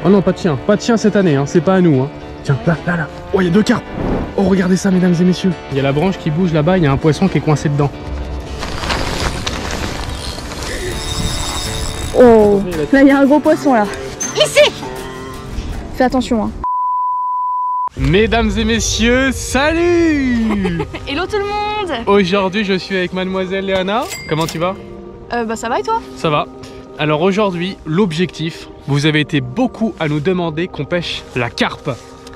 Oh non, pas de chien. Pas de chien cette année, hein. C'est pas à nous. Hein. Tiens, là, là, là. Oh, il y a 2 carpes. Oh, regardez ça, mesdames et messieurs. Il y a la branche qui bouge là-bas, il y a un poisson qui est coincé dedans. Oh, là, il y a un gros poisson, là. Ici! Fais attention, hein. Mesdames et messieurs, salut! Hello tout le monde! Aujourd'hui, je suis avec mademoiselle Léana. Comment tu vas? Bah ça va et toi? Ça va. Alors aujourd'hui, l'objectif, vous avez été beaucoup à nous demander qu'on pêche la carpe.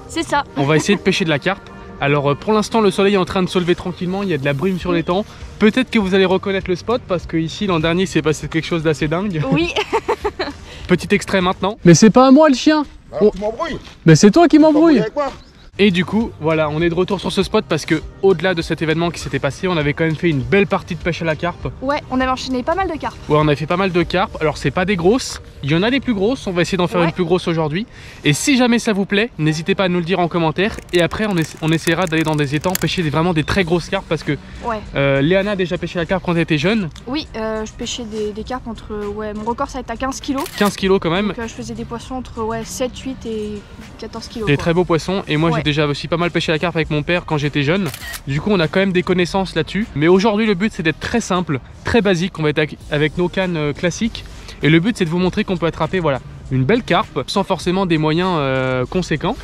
C'est ça. On va essayer de pêcher de la carpe. Alors pour l'instant, le soleil est en train de se lever tranquillement, il y a de la brume sur les temps. Peut-être que vous allez reconnaître le spot parce que ici l'an dernier s'est passé quelque chose d'assez dingue. Oui. Petit extrait maintenant. Mais c'est pas à moi le chien. Ah, tu m'embrouilles. Mais c'est toi qui m'embrouille. Avec quoi? Et du coup, voilà, on est de retour sur ce spot parce que au-delà de cet événement qui s'était passé, on avait quand même fait une belle partie de pêche à la carpe. Ouais, on avait enchaîné pas mal de carpes. Ouais, on avait fait pas mal de carpes. Alors c'est pas des grosses, il y en a des plus grosses, on va essayer d'en faire une plus grosse aujourd'hui. Et si jamais ça vous plaît, n'hésitez pas à nous le dire en commentaire. Et après on essaiera d'aller dans des étangs pêcher vraiment des très grosses carpes parce que Léana a déjà pêché la carpe quand elle était jeune. Oui, je pêchais des carpes entre, mon record ça va être à 15 kg. 15 kg quand même. Donc je faisais des poissons entre 7, 8 et 14 kg. Des très beaux poissons. Et moi j'ai déjà aussi pas mal pêché la carpe avec mon père quand j'étais jeune. Du coup on a quand même des connaissances là-dessus. Mais aujourd'hui le but c'est d'être très simple, très basique. On va être avec nos cannes classiques. Et le but c'est de vous montrer qu'on peut attraper voilà, une belle carpe sans forcément des moyens conséquents.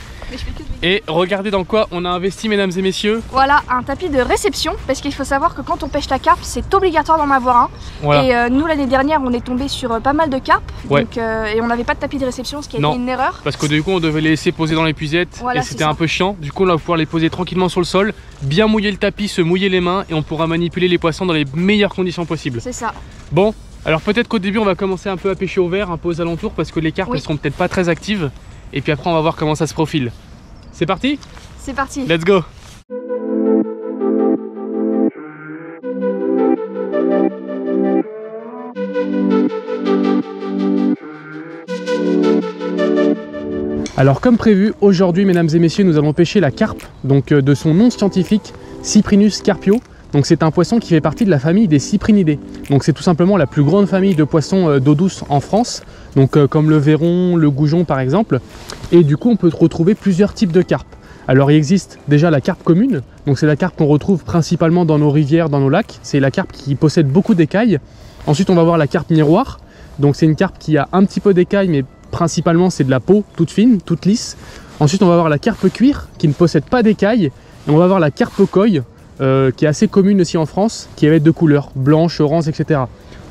Et regardez dans quoi on a investi, mesdames et messieurs. Voilà, un tapis de réception, parce qu'il faut savoir que quand on pêche la carpe, c'est obligatoire d'en avoir un. Voilà. Et nous, l'année dernière, on est tombé sur pas mal de carpes, donc, et on n'avait pas de tapis de réception, ce qui a été une erreur. Parce que du coup, on devait les laisser poser dans l'épuisette, et c'était un peu chiant. Du coup, on va pouvoir les poser tranquillement sur le sol, bien mouiller le tapis, se mouiller les mains, et on pourra manipuler les poissons dans les meilleures conditions possibles. C'est ça. Bon, alors peut-être qu'au début, on va commencer un peu à pêcher au vert, un peu aux alentours, parce que les carpes, elles seront peut-être pas très actives. Et puis après, on va voir comment ça se profile. C'est parti? C'est parti. Let's go. Alors comme prévu, aujourd'hui mesdames et messieurs, nous allons pêcher la carpe, donc de son nom scientifique, Cyprinus carpio. Donc c'est un poisson qui fait partie de la famille des cyprinidés. Donc c'est tout simplement la plus grande famille de poissons d'eau douce en France. Donc comme le verron, le goujon par exemple. Et du coup on peut retrouver plusieurs types de carpes. Alors il existe déjà la carpe commune, donc c'est la carpe qu'on retrouve principalement dans nos rivières, dans nos lacs. C'est la carpe qui possède beaucoup d'écailles. Ensuite on va voir la carpe miroir, donc c'est une carpe qui a un petit peu d'écailles, mais principalement c'est de la peau toute fine, toute lisse. Ensuite on va voir la carpe cuir, qui ne possède pas d'écailles. Et on va voir la carpe coille, qui est assez commune aussi en France, qui va être de couleur blanche, orange, etc.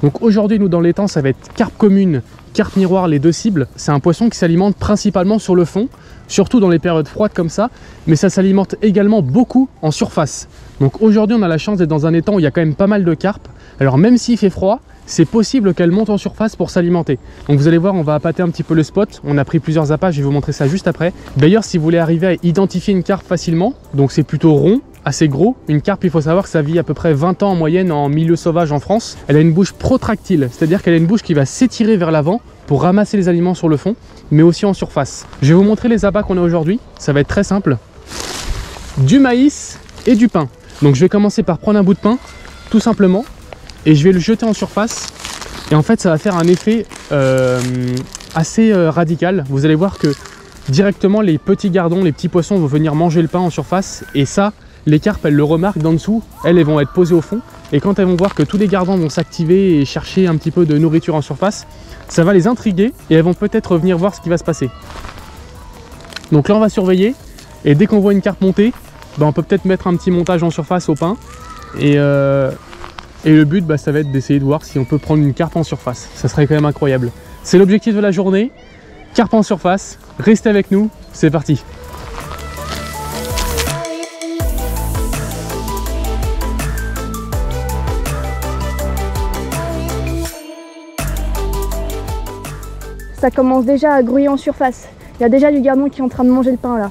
Donc aujourd'hui nous dans l'étang ça va être carpe commune, carpe miroir, les deux cibles. C'est un poisson qui s'alimente principalement sur le fond, surtout dans les périodes froides comme ça, mais ça s'alimente également beaucoup en surface. Donc aujourd'hui on a la chance d'être dans un étang où il y a quand même pas mal de carpes. Alors même s'il fait froid, c'est possible qu'elles montent en surface pour s'alimenter. Donc vous allez voir, on va appâter un petit peu le spot. On a pris plusieurs appâts, je vais vous montrer ça juste après. D'ailleurs si vous voulez arriver à identifier une carpe facilement, donc c'est plutôt rond, assez gros. Une carpe, il faut savoir que ça vit à peu près 20 ans en moyenne en milieu sauvage en France. Elle a une bouche protractile, c'est-à-dire qu'elle a une bouche qui va s'étirer vers l'avant pour ramasser les aliments sur le fond, mais aussi en surface. Je vais vous montrer les appâts qu'on a aujourd'hui, ça va être très simple. Du maïs et du pain. Donc je vais commencer par prendre un bout de pain, tout simplement, et je vais le jeter en surface. Et en fait ça va faire un effet assez radical. Vous allez voir que directement les petits gardons, les petits poissons vont venir manger le pain en surface, et ça, les carpes elles le remarquent d'en dessous, elles vont être posées au fond, et quand elles vont voir que tous les gardons vont s'activer et chercher un petit peu de nourriture en surface, ça va les intriguer et elles vont peut-être venir voir ce qui va se passer. Donc là on va surveiller, et dès qu'on voit une carpe monter, on peut peut-être mettre un petit montage en surface au pain, et le but ça va être d'essayer de voir si on peut prendre une carpe en surface. Ça serait quand même incroyable. C'est l'objectif de la journée, carpe en surface, restez avec nous, c'est parti. Ça commence déjà à grouiller en surface. Il y a déjà du gardon qui est en train de manger le pain là.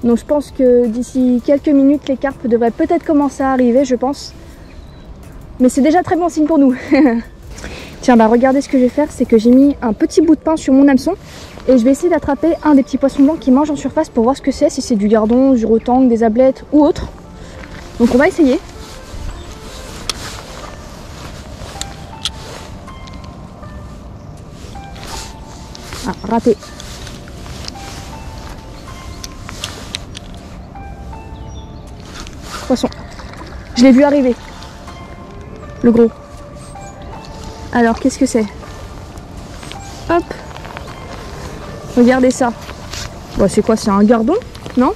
Donc je pense que d'ici quelques minutes, les carpes devraient peut-être commencer à arriver, je pense. Mais c'est déjà très bon signe pour nous. Tiens, regardez ce que je vais faire, c'est que j'ai mis un petit bout de pain sur mon hameçon et je vais essayer d'attraper un des petits poissons blancs qui mange en surface pour voir ce que c'est, si c'est du gardon, du rotang, des ablettes ou autre. Donc on va essayer. Ah, raté. Poisson. Je l'ai vu arriver. Le gros. Alors, qu'est-ce que c'est? Hop. Regardez ça. Bah, c'est quoi? C'est un gardon? Non?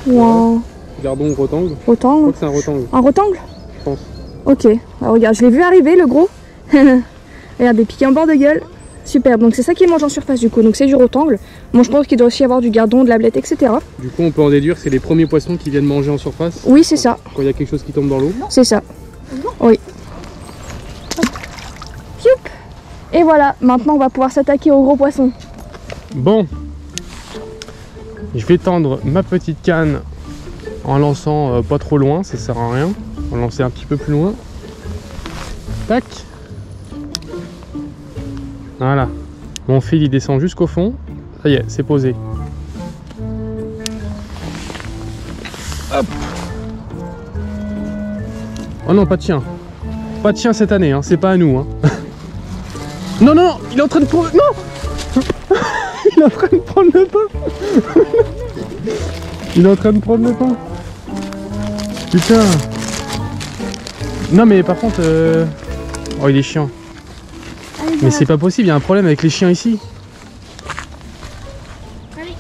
Ou un... Gardon, rotangle. Je Rotangle? crois que c'est un rotangle. Un rotangle? Je pense. Ok. Alors, regarde, je l'ai vu arriver, le gros. Regarde, des piquets en bord de gueule. Super. Donc, c'est ça qui mange en surface, du coup. Donc, c'est du rotangle. Moi, je pense qu'il doit aussi y avoir du gardon, de la blette, etc. Du coup, on peut en déduire que c'est les premiers poissons qui viennent manger en surface. Oui, c'est ça. Quand il y a quelque chose qui tombe dans l'eau. C'est ça. Oui. Hop. Pioup. Et voilà. Maintenant, on va pouvoir s'attaquer aux gros poissons. Bon. Je vais tendre ma petite canne en lançant pas trop loin, ça sert à rien. On va lancer un petit peu plus loin. Tac. Voilà. Mon fil il descend jusqu'au fond. Ça y est, c'est posé. Hop. Oh non, pas de chien. Pas de chien cette année, hein. C'est pas à nous. Hein. Non, non, non, il est en train de prendre... Non. Il est en train de prendre le pain. Il est en train de prendre le pain. Putain. Non mais par contre... Oh il est chiant. Allez, Mais c'est pas possible, il y a un problème avec les chiens ici. Allez.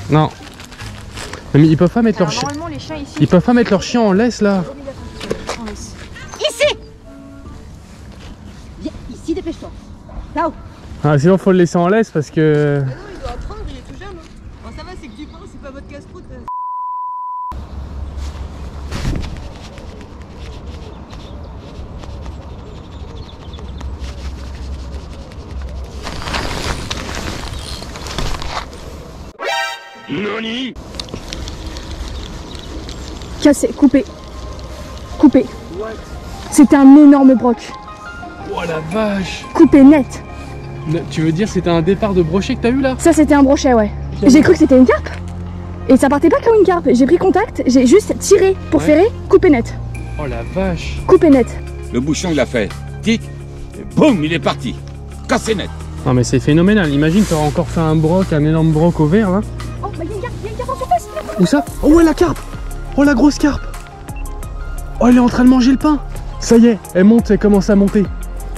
Non. Mais ils peuvent pas mettre leur chien. Normalement, les chiens ici. Ils peuvent pas mettre leur chien en laisse là. On laisse. Ici! Viens, ici, dépêche-toi. Là-haut. Ah sinon faut le laisser en laisse parce que... Mais non, il doit apprendre, il est tout jeune. Bon, ça va, c'est que du pain, c'est pas votre casse-croûte. Nani? Cassé, coupé. Coupé. C'était un énorme broc. Oh la vache. Coupé net. Tu veux dire c'était un départ de brochet que t'as eu là? Ça, c'était un brochet, ouais. J'ai cru que c'était une carpe. Et ça partait pas comme une carpe. J'ai pris contact, j'ai juste tiré pour Ouais. ferrer, coupé net. Oh la vache. Coupé net. Le bouchon il a fait tic et boum, il est parti. Cassé net. Non mais c'est phénoménal. Imagine t'aurais encore fait un broc, un énorme broc au vert là. Oh, bah, il y a une carpe en surface. Où ça? Oh ouais la carpe. Oh la grosse carpe. Oh elle est en train de manger le pain. Ça y est, elle monte, elle commence à monter.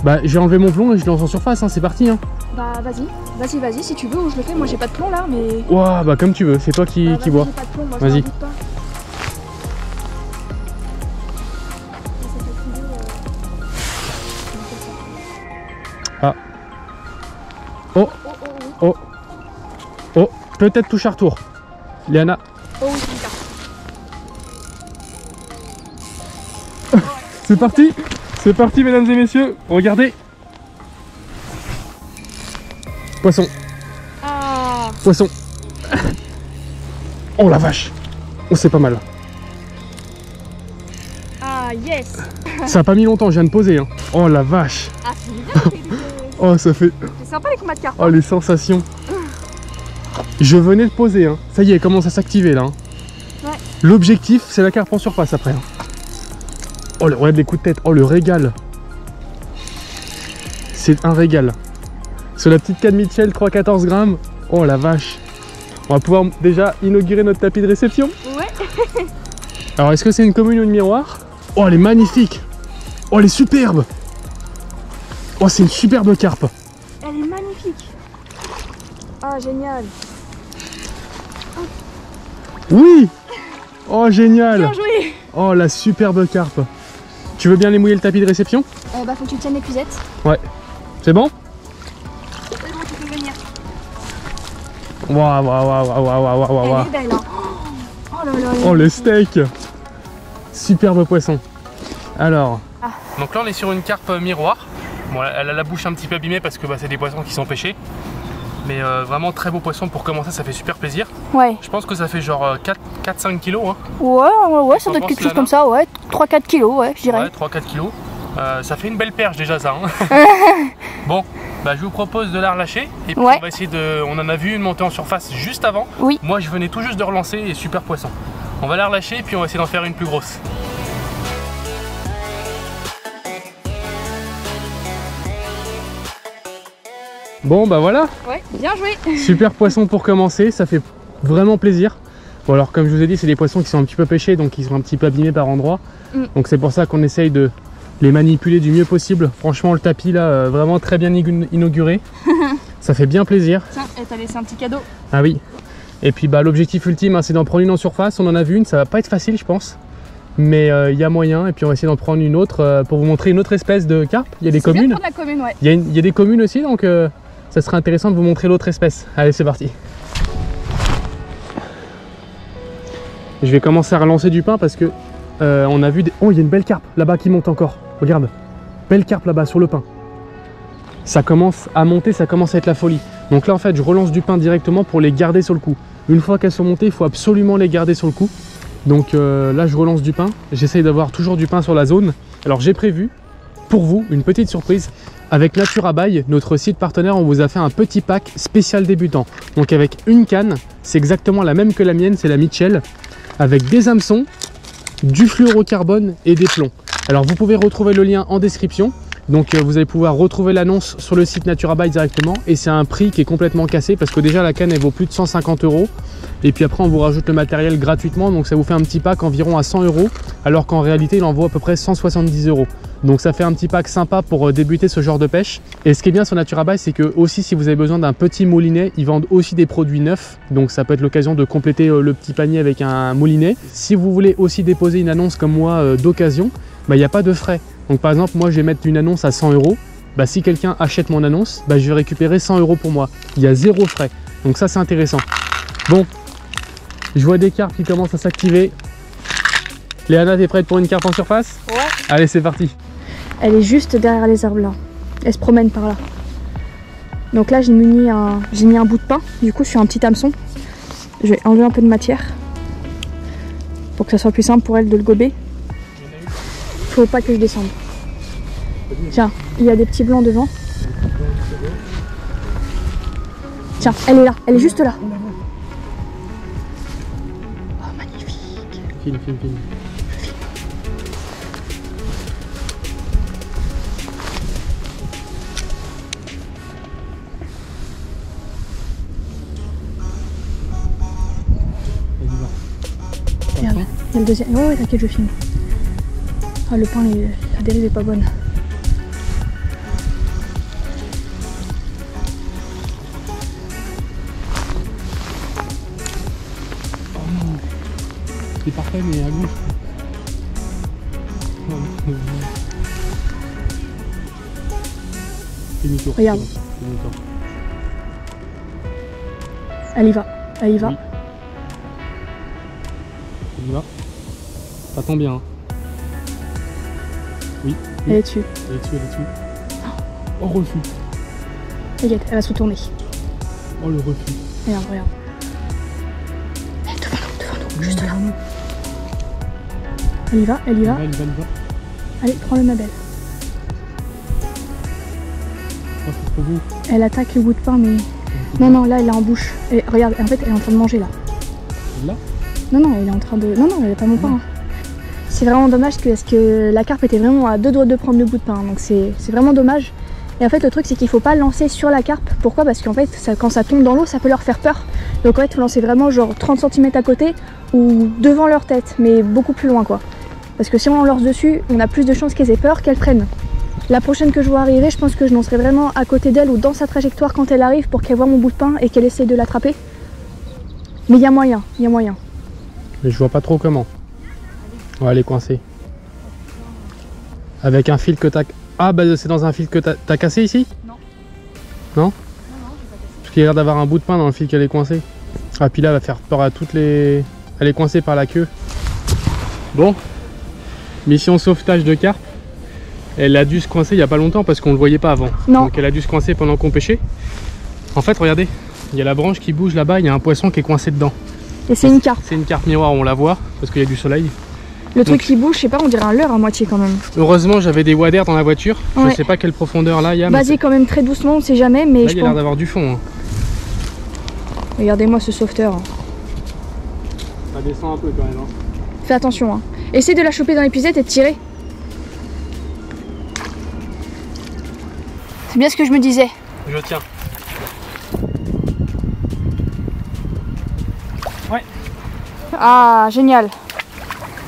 Bah j'ai enlevé mon plomb et je lance en surface, hein, c'est parti hein. Bah, vas-y, si tu veux, ou je le fais. Moi, j'ai pas de plomb là, mais. Ouah, bah comme tu veux, c'est toi qui, Bah, qui vas-y, vois. j'ai pas de plomb, moi, je Vas-y. t'en doute pas. Ah. Oh, oh, oh, peut-être touche à retour. Liana. Oh oui, c'est une carpe. C'est parti mesdames et messieurs, regardez. Poisson, Ah, poisson. Oh la vache. Oh c'est pas mal. ah, yes. Ça a pas mis longtemps, je viens de poser. Hein. Oh la vache. Ah, c'est bien. Oh ça fait... C'est sympa les combats de carpe. Oh les sensations. Je venais de poser. Hein. Ça y est, elle commence à s'activer là. Hein. Ouais. L'objectif c'est la carpe en surface après. Hein. Oh le regarde les coups de tête. Oh le régal. C'est un régal. Sur la petite canne Mitchell 3,14 grammes. Oh la vache. On va pouvoir déjà inaugurer notre tapis de réception. Ouais. Alors est-ce que c'est une commune ou une miroir? Oh elle est magnifique. Oh elle est superbe. Oh c'est une superbe carpe. Elle est magnifique. Ah, génial. Oui. Oh génial. Bien joué. Oh la superbe carpe. Tu veux bien les mouiller le tapis de réception? Bah, faut que tu tiennes les puzettes. Ouais. C'est bon? C'est bon, tu peux venir. Waouh waouh waouh waouh waouh waouh waouh. Elle est belle, hein. Oh là là. Oh le steak. Superbe poisson. Alors. Donc là on est sur une carpe miroir. Bon elle a la bouche un petit peu abîmée parce que bah, c'est des poissons qui sont pêchés. Mais vraiment très beau poisson pour commencer, ça fait super plaisir. Ouais. Je pense que ça fait genre 4-5 kilos. Hein. Ouais, ça doit être pense, quelque chose Lana comme ça, ouais. 3-4 kilos, ouais, je dirais. Ouais, 3-4 kilos. Ça fait une belle perche déjà ça. Hein. Bon, bah, je vous propose de la relâcher. Et puis Ouais. on va essayer de... On en a vu une monter en surface juste avant. Oui. Moi je venais tout juste de relancer et super poisson. On va la relâcher et puis on va essayer d'en faire une plus grosse. Bon bah voilà, Ouais, bien joué. super poisson pour commencer, ça fait vraiment plaisir. Bon alors comme je vous ai dit, c'est des poissons qui sont un petit peu pêchés, donc ils sont un petit peu abîmés par endroits. Donc c'est pour ça qu'on essaye de les manipuler du mieux possible. Franchement le tapis là, vraiment très bien inauguré. Ça fait bien plaisir. Tiens, et t'as laissé un petit cadeau. Ah oui. Et puis bah, l'objectif ultime, hein, c'est d'en prendre une en surface. On en a vu une, ça va pas être facile je pense. Mais il y a moyen, et puis on va essayer d'en prendre une autre pour vous montrer une autre espèce de carpe. Il y a des communes. Bien pour la commune, ouais. Il y a des communes aussi, donc ça serait intéressant de vous montrer l'autre espèce. Allez, c'est parti. Je vais commencer à relancer du pain parce que on a vu des... Oh, il y a une belle carpe là-bas qui monte encore. Regarde, belle carpe là-bas sur le pain. Ça commence à monter, ça commence à être la folie. Donc là, en fait, je relance du pain directement pour les garder sur le coup. Une fois qu'elles sont montées, il faut absolument les garder sur le coup. Donc là je relance du pain, j'essaye d'avoir toujours du pain sur la zone. Alors j'ai prévu pour vous une petite surprise. Avec Nature Abeille, notre site partenaire, on vous a fait un petit pack spécial débutant. Donc avec une canne, c'est exactement la même que la mienne, c'est la Mitchell. Avec des hameçons, du fluorocarbone et des plombs. Alors vous pouvez retrouver le lien en description. Donc vous allez pouvoir retrouver l'annonce sur le site Nature Abeille directement. Et c'est un prix qui est complètement cassé parce que déjà la canne elle vaut plus de 150 €. Et puis après on vous rajoute le matériel gratuitement, donc ça vous fait un petit pack environ à 100 €, alors qu'en réalité il en vaut à peu près 170 €. Donc ça fait un petit pack sympa pour débuter ce genre de pêche. Et ce qui est bien sur Nature Abeille, c'est que aussi si vous avez besoin d'un petit moulinet, ils vendent aussi des produits neufs. Donc ça peut être l'occasion de compléter le petit panier avec un moulinet. Si vous voulez aussi déposer une annonce comme moi d'occasion, il n'y a pas de frais. Donc par exemple moi je vais mettre une annonce à 100 €. Bah, si quelqu'un achète mon annonce, bah, je vais récupérer 100 € pour moi. Il y a 0 frais. Donc ça c'est intéressant. Bon. Je vois des carpes qui commencent à s'activer. Léana, t'es prête pour une carpe en surface? Ouais. Allez, c'est parti. Elle est juste derrière les arbres là. Elle se promène par là. Donc là, j'ai mis un bout de pain, du coup, sur un petit hameçon. Je vais enlever un peu de matière pour que ça soit plus simple pour elle de le gober. Faut pas que je descende. Tiens, il y a des petits blancs devant. Tiens, elle est là, elle est juste là. Filme. Regarde, il y a le deuxième. Ouais, t'inquiète, je filme. Ah, le pain, la dérive est pas bonne. C'est parfait, mais à gauche. Demi-tour. Regarde. Demi-tour. Elle y va, elle y va. Oui. On y va. Ça tombe bien. Hein. Oui. Elle est dessus. Elle est dessus. Oh, refus. T'inquiète, elle va se retourner. Oh, le refus. Regarde. Devant nous, juste là. Elle y va. Allez, prends-le, ma belle. Oh, c'est trop beau. Elle attaque le bout de pain, mais... Non, là, elle est en bouche. Et, regarde, en fait, elle est en train de manger, là. Là? Non, elle est en train de... Non, elle n'est pas mon pain. Hein. C'est vraiment dommage parce que la carpe était vraiment à 2 doigts de prendre le bout de pain. Donc c'est vraiment dommage. Et en fait, le truc, c'est qu'il ne faut pas lancer sur la carpe. Pourquoi? Parce qu'en fait, quand ça tombe dans l'eau, ça peut leur faire peur. Donc en fait, il faut lancer vraiment genre 30 cm à côté ou devant leur tête, mais beaucoup plus loin, quoi. Parce que si on lance dessus, on a plus de chances qu'elles aient peur qu'elles prennent. La prochaine que je vois arriver, je pense que je lancerai vraiment à côté d'elle ou dans sa trajectoire quand elle arrive pour qu'elle voit mon bout de pain et qu'elle essaye de l'attraper. Mais il y a moyen. Mais je vois pas trop comment. Ouais, elle est coincée. Avec un fil que t'as... Ah bah c'est dans un fil que t'as cassé ici? Non. Non? Parce qu'il y a l'air d'avoir un bout de pain dans le fil qu'elle est coincée. Ah puis là elle va faire peur à toutes les... Elle est coincée par la queue. Bon. Mission sauvetage de carpe. Elle a dû se coincer il n'y a pas longtemps parce qu'on ne le voyait pas avant. Non. Donc elle a dû se coincer pendant qu'on pêchait. En fait regardez, il y a la branche qui bouge là-bas, il y a un poisson qui est coincé dedans. Et c'est une carpe. C'est une carpe miroir, on la voit parce qu'il y a du soleil. Le truc qui bouge, je sais pas, on dirait un leurre à moitié quand même. Heureusement j'avais des waders dans la voiture. Ouais. Je sais pas quelle profondeur là il y a. Vas-y quand même très doucement, on sait jamais, mais là, je il y a l'air d'avoir du fond. Hein. Regardez-moi ce sauveteur. Ça descend un peu quand même. Hein. Fais attention. Hein. Essaye de la choper dans l'épuisette et de tirer. C'est bien ce que je me disais. Je tiens. Ouais. Ah, génial.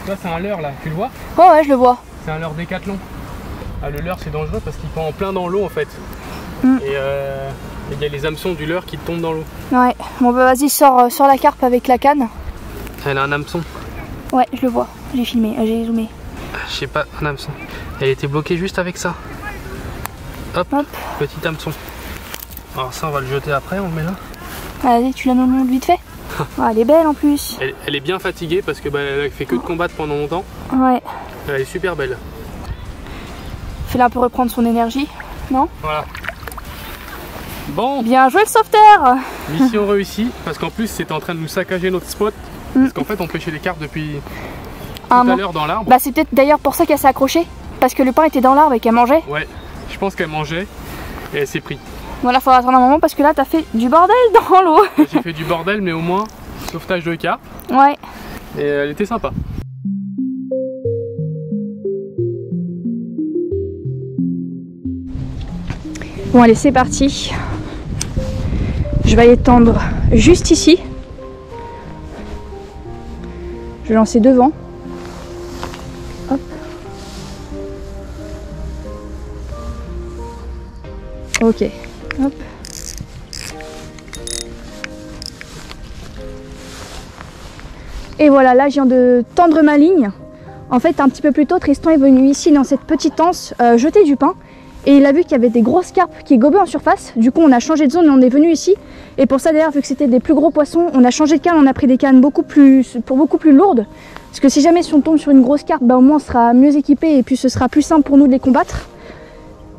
Toi, c'est un leurre là, tu le vois? Oh ouais, je le vois. C'est un leurre Décathlon. Ah, le leurre, c'est dangereux parce qu'il pend en plein dans l'eau en fait. Et il y a les hameçons du leurre qui tombent dans l'eau. Ouais, bon bah vas-y, sors la carpe avec la canne. Elle a un hameçon. Ouais, je le vois, j'ai filmé, j'ai zoomé. Je sais pas, un hameçon. Elle était bloquée juste avec ça. Hop, Hop. petit hameçon. Alors ça, on va le jeter après, on le met là. Vas-y, tu la nommes vite fait. Ah, elle est belle en plus. Elle est bien fatiguée parce que elle a fait que de combattre pendant longtemps. Ouais. Elle est super belle. Fais-la un peu reprendre son énergie, non? Voilà. Bon, Bien joué le sauveteur. mission réussie parce qu'en plus c'était en train de nous saccager notre spot. Parce qu'en fait on pêchait les carpes depuis tout à l'heure dans l'arbre. Bah c'est peut-être d'ailleurs pour ça qu'elle s'est accrochée. Parce que le pain était dans l'arbre et qu'elle mangeait. Ouais, je pense qu'elle mangeait et elle s'est pris. Voilà, faut attendre un moment parce que là t'as fait du bordel dans l'eau. J'ai fait du bordel mais au moins sauvetage de carpe. Ouais. Et elle était sympa. Bon allez, c'est parti. Je vais aller tendre juste ici. Je vais lancer devant. Hop. Ok. Hop. Et voilà, là je viens de tendre ma ligne. En fait, un petit peu plus tôt, Tristan est venu ici dans cette petite anse jeter du pain. Et il a vu qu'il y avait des grosses carpes qui gobaient en surface. Du coup, on a changé de zone et on est venu ici. Et pour ça, d'ailleurs, vu que c'était des plus gros poissons, on a changé de canne. On a pris des cannes beaucoup plus lourdes. Parce que si jamais si on tombe sur une grosse carpe, bah, au moins on sera mieux équipé et puis ce sera plus simple pour nous de les combattre.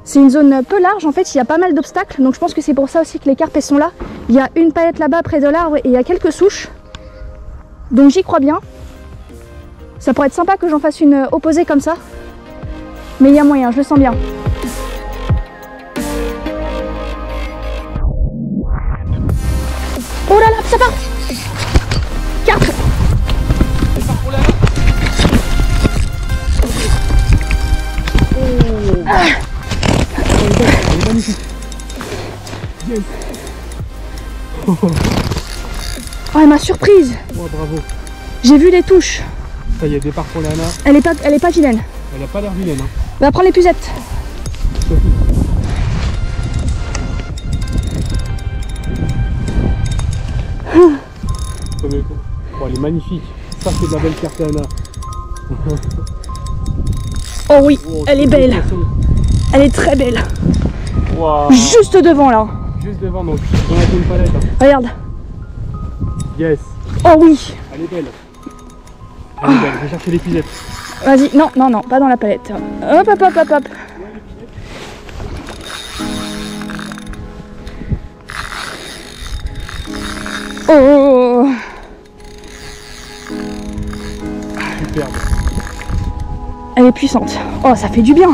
C'est une zone peu large, en fait, il y a pas mal d'obstacles. Donc je pense que c'est pour ça aussi que les carpes elles sont là. Il y a une palette là-bas près de l'arbre et il y a quelques souches. Donc j'y crois bien. Ça pourrait être sympa que j'en fasse une opposée comme ça. Mais il y a moyen, je le sens bien. Oh là là, ça part! Carpe! Ah. Elle est magnifique. Yes. Oh, elle m'a surprise! Oh, bravo. J'ai vu les touches. Ça y est, départ pour Léana. Elle est pas vilaine. Elle a pas l'air vilaine. Hein. Va prendre les puzettes. Oh, elle est magnifique. Ça, c'est de la belle carte Léana. Oh oui, Oh, elle est belle. Elle est très belle. Wow. Juste devant là. Juste devant, donc dans la bonne palette. Hein. Regarde. Yes. Oh oui. Elle est belle. Elle est belle. Je vais chercher l'épisode. Vas-y, non, non, non, pas dans la palette. Hop, hop, hop, hop, hop. Oh. Superbe. Elle est puissante. Oh, ça fait du bien.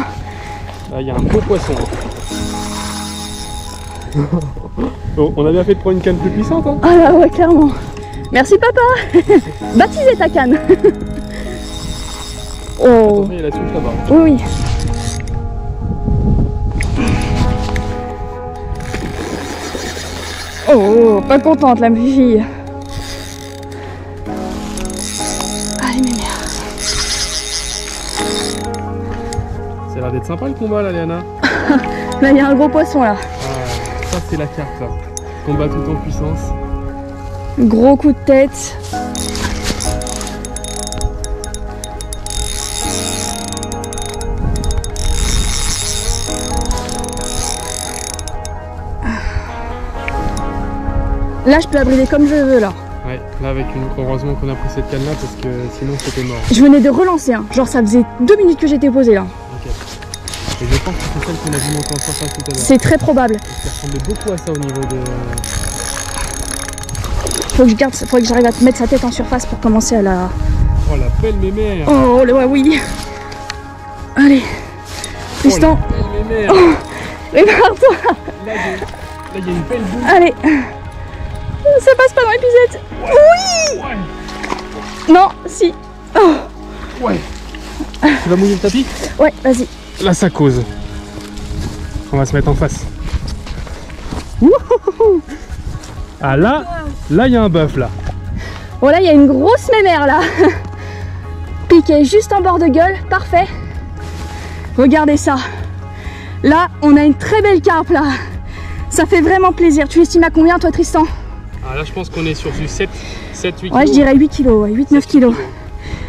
Là, il y a un beau poisson. Bon, on a bien fait de prendre une canne plus puissante. Hein. Ah là, ouais, clairement. Merci, papa. Baptisez ta canne. Oh. Attention, il y a la souche là-bas. Oui, oui. Oh, pas contente la fille. Allez, mes mères. Ça a l'air d'être sympa le combat là, Léana. Là, il y a un gros poisson là. Ah, ça, c'est la carte, ça. Combat tout en puissance. Gros coup de tête. Là, je peux la brider comme je veux là. Ouais, là avec heureusement qu'on a pris cette canne là parce que sinon c'était mort. Je venais de relancer, hein. Genre ça faisait 2 minutes que j'étais posée là. Ok. Et je pense que c'est celle qu'on a vu monter en surface tout à l'heure. C'est très probable. Ça ressemblait beaucoup à ça au niveau de... Faut que j'arrive à te mettre sa tête en surface pour commencer à la... Oh la belle mémère. Oh, ouais, oui. Allez. Tristan. Oh, la belle mémère. Oh, prépare-toi. Là il y a une belle boule. Allez. Ça passe pas dans l'épisode. Oui. Ouais. Non, si. Oh. Ouais. Tu vas mouiller le tapis? Ouais, vas-y. Là ça cause. On va se mettre en face. Ouhouhou. Ah là il y a un bœuf là. Bon là il y a une grosse mémère là. Piqué juste en bord de gueule, parfait. Regardez ça. Là on a une très belle carpe là. Ça fait vraiment plaisir. Tu estimes à combien toi Tristan? Ah, là je pense qu'on est sur du 7-8 kg. Ouais je dirais 8 kg, ouais, 8-9 kg.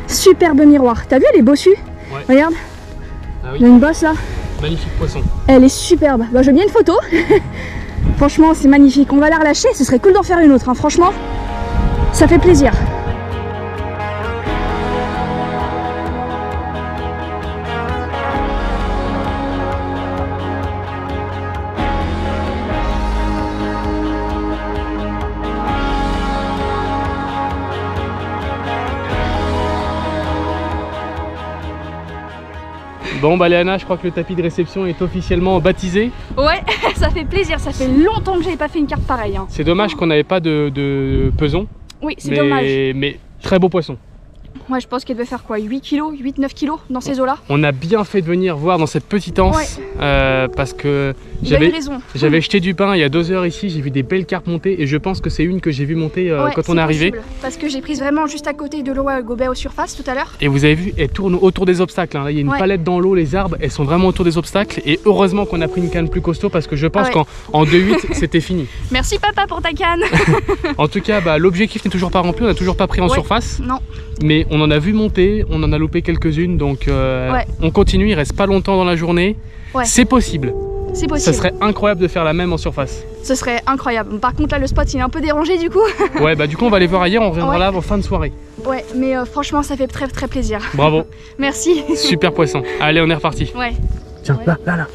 Superbe miroir. T'as vu elle est bossue? Ouais. Regarde. Ah oui. Il y a une bosse là. Magnifique poisson. Elle est superbe. Bah, je veux bien une photo. Franchement, c'est magnifique. On va la relâcher. Ce serait cool d'en faire une autre. Hein. Franchement, ça fait plaisir. Bon bah Léana, je crois que le tapis de réception est officiellement baptisé. Ouais, ça fait plaisir. Ça fait longtemps que j'avais pas fait une carte pareille. Hein. C'est dommage qu'on n'avait pas de peson. Oui, c'est dommage. Mais très beau poisson. Moi, je pense qu'elle devait faire quoi, 8 kg, 8-9 kg dans ces eaux-là. On a bien fait de venir voir dans cette petite anse, parce que j'avais jeté du pain il y a 2 heures ici, j'ai vu des belles carpes monter et je pense que c'est une que j'ai vu monter quand on est arrivé. Parce que j'ai prise vraiment juste à côté de l'eau à Gobet aux surfaces tout à l'heure. Et vous avez vu, elle tourne autour des obstacles. Hein. Là, il y a une palette dans l'eau, les arbres, elles sont vraiment autour des obstacles. Et heureusement qu'on a pris une canne plus costaud parce que je pense qu'en 2,8 c'était fini. Merci papa pour ta canne. En tout cas, bah, l'objectif n'est toujours pas rempli, on n'a toujours pas pris en surface. Non. Mais on en a vu monter, on en a loupé quelques-unes, donc on continue, il reste pas longtemps dans la journée. C'est possible. C'est possible. Ça serait incroyable de faire la même en surface. Ce serait incroyable. Par contre là le spot il est un peu dérangé du coup. Ouais bah du coup on va aller voir ailleurs, on reviendra là en fin de soirée. Ouais mais franchement ça fait très très plaisir. Bravo. Merci. Super poisson. Allez on est reparti. Ouais. Tiens là.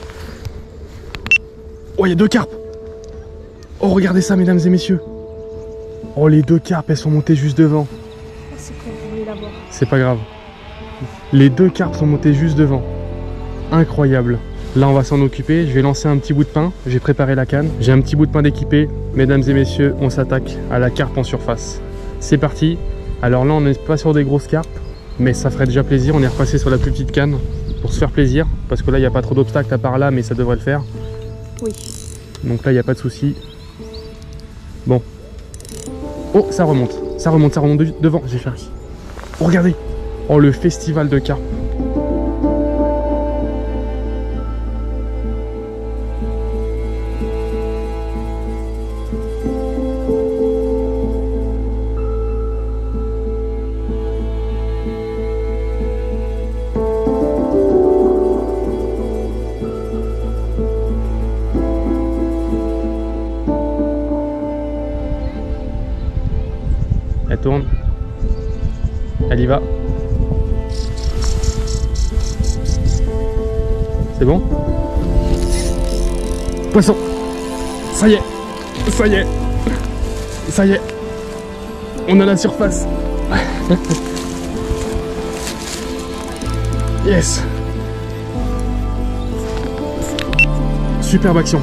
Oh il y a 2 carpes. Oh regardez ça mesdames et messieurs. Oh les 2 carpes elles sont montées juste devant. C'est pas grave. Les 2 carpes sont montées juste devant. Incroyable. Là on va s'en occuper. Je vais lancer un petit bout de pain. J'ai préparé la canne. J'ai un petit bout de pain d'équipé. Mesdames et messieurs, on s'attaque à la carpe en surface. C'est parti. Alors là on n'est pas sur des grosses carpes, mais ça ferait déjà plaisir. On est repassé sur la plus petite canne pour se faire plaisir. Parce que là il n'y a pas trop d'obstacles à part là, mais ça devrait le faire. Oui. Donc là il n'y a pas de souci. Bon. Oh ça remonte. Ça remonte devant. J'ai fait. Oh, regardez. Oh le festival de carpes. Elle tourne. Elle y va. C'est bon? Poisson. Ça y est. Ça y est. Ça y est. On a la surface. Yes. Superbe action.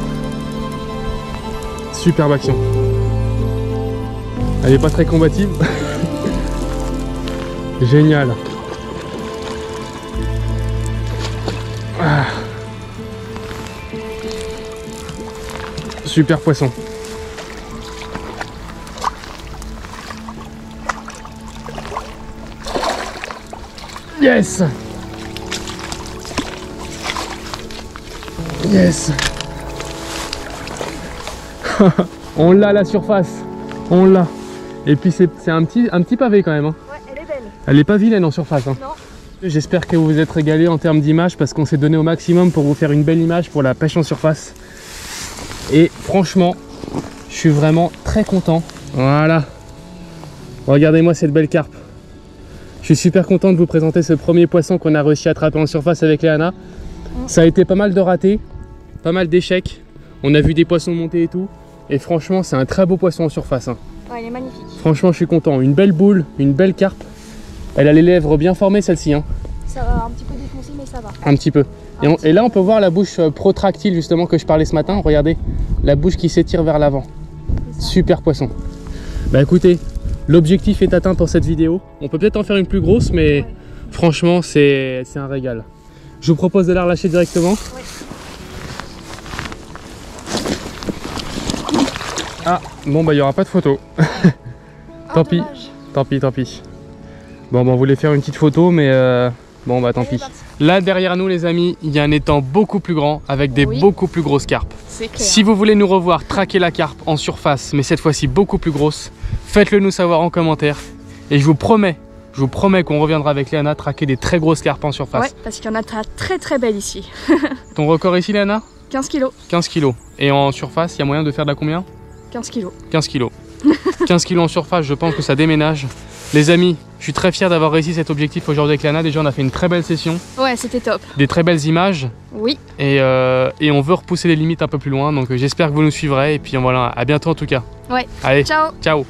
Superbe action. Elle est pas très combative. Génial. Ah. Super poisson. Yes. Yes. On l'a à la surface. On l'a. Et puis c'est un petit pavé quand même. Hein. Ouais, elle est belle. Elle est pas vilaine en surface. Hein. Non. J'espère que vous vous êtes régalés en termes d'image parce qu'on s'est donné au maximum pour vous faire une belle image pour la pêche en surface. Et franchement, je suis vraiment très content. Voilà. Regardez-moi cette belle carpe. Je suis super content de vous présenter ce premier poisson qu'on a réussi à attraper en surface avec Léana. Ça a été pas mal de ratés, pas mal d'échecs. On a vu des poissons monter et tout. Et franchement, c'est un très beau poisson en surface. Hein. Ouais, elle est magnifique. Franchement, je suis content. Une belle boule, une belle carpe. Elle a les lèvres bien formées, celle-ci. Hein. Ça va un petit peu défoncer, mais ça va. Un petit peu. Et là, on peut voir la bouche protractile, justement, que je parlais ce matin. Regardez, la bouche qui s'étire vers l'avant. Super poisson. Bah écoutez, l'objectif est atteint pour cette vidéo. On peut peut-être en faire une plus grosse, mais franchement, c'est un régal. Je vous propose de la relâcher directement. Ouais. Ah, bon bah il n'y aura pas de photo. Tant pis. Tant pis, tant pis. Bon, on voulait faire une petite photo, mais bon, bah tant pis. Là, derrière nous, les amis, il y a un étang beaucoup plus grand avec des beaucoup plus grosses carpes. C'est clair. Si vous voulez nous revoir traquer la carpe en surface, mais cette fois-ci beaucoup plus grosse, faites-le nous savoir en commentaire. Et je vous promets qu'on reviendra avec Léana traquer des très grosses carpes en surface. Ouais, parce qu'il y en a très très belles ici. Ton record ici, Léana? 15 kilos. 15 kilos. Et en surface, il y a moyen de faire de la combien? 15 kilos. 15 kilos. 15 kilos en surface, je pense que ça déménage. Les amis, je suis très fier d'avoir réussi cet objectif aujourd'hui avec Léana. Déjà, on a fait une très belle session. Ouais, c'était top. Des très belles images. Oui. Et on veut repousser les limites un peu plus loin. Donc j'espère que vous nous suivrez. Et puis voilà, à bientôt en tout cas. Ouais. Allez, Ciao. ciao.